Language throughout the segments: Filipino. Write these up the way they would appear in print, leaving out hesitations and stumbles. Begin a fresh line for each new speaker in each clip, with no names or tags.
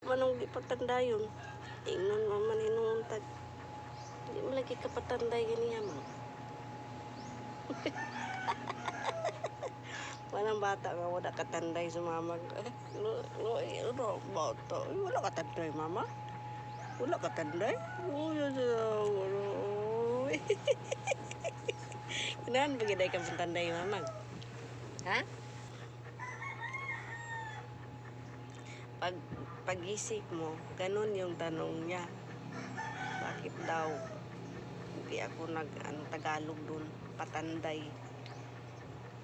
manong di patanda yun. Tingnan mo man inuuntag. Hindi mo lagi kapatanday ganiya man. Walang bata nga wala katanday sa mama. Bata. Wala katanday, mama. Wala katanday. Kailangan bagiday ka patanday, mama. Ha? Pag-isip mo, ganun yung tanong niya. Bakit daw? Hindi ako Tagalog dun. Patanday.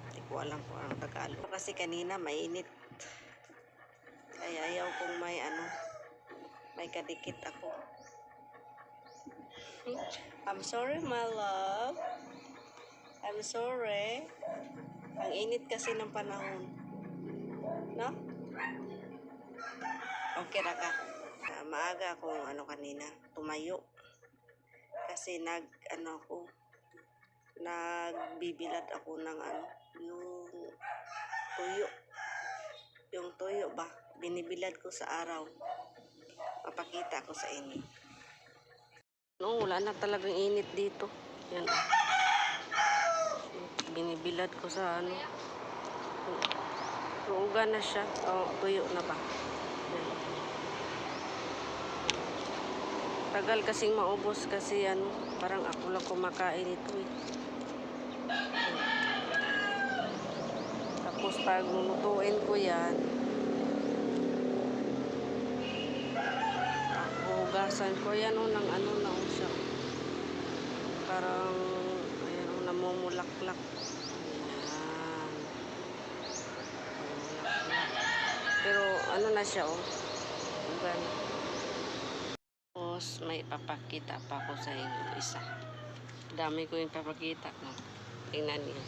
Hindi ko alam kung anong Tagalog. Kasi kanina mainit. Kaya ayaw kong may kadikit ako. I'm sorry, my love. I'm sorry. Ang init kasi ng panahon. No? Okay na ka. Maaga akong kanina, tumayo. Kasi nagbibilad ako ng yung tuyo. Yung tuyo ba? Binibilad ko sa araw. Papakita ko sa inyo. No, wala na talagang init dito. Yan. Binibilad ko sa Ruuga na siya. Tuyo na ba? Yan. Tagal kasing maubos kasi parang ako lang kumakain ito eh. Tapos pag lulutuin ko yan, hugasan ko yan ng na siya. Parang namumulaklak. Ayan. Pero na siya Hugan. Tapos may papakita pa ako sa inyo isa. Dami ko yung papakita. No? Tingnan niyo.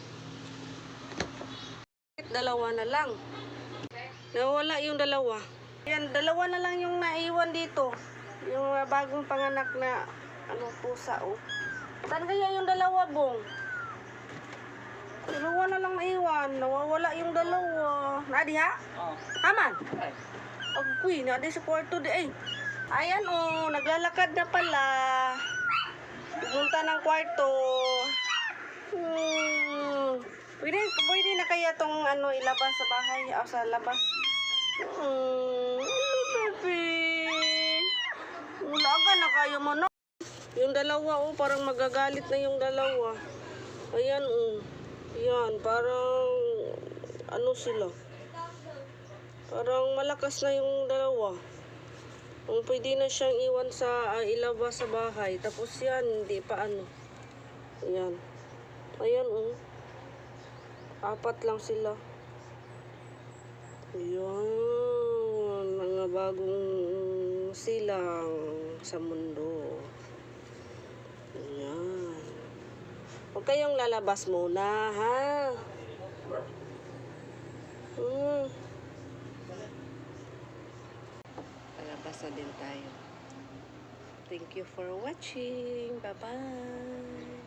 Dalawa na lang. Nawala yung dalawa. Yan, dalawa na lang yung naiwan dito. Yung bagong panganak na pusa Saan kaya yung dalawa, Bong? Dalawa na lang naiwan. Nawawala yung dalawa. Nadi ha? Oo. Aman? Agui, nadi sa kwarto di Ayan naglalakad na pala. Pumunta ng kwarto. Pwede na kaya tong ilabas sa bahay o sa labas. Baby. Ulaga na kayo mo, no? Yung dalawa, parang magagalit na yung dalawa. Ayan, Yan, parang sila. Parang malakas na yung dalawa. Pwede na siyang iwan ilabas sa bahay. Tapos yan, hindi pa Ayan. Ayan, Apat lang sila. Ayan. Mga bagong silang sa mundo. Ayan. Huwag kayong lalabas muna, ha? Lalabas na din tayo. Thank you for watching. Bye-bye.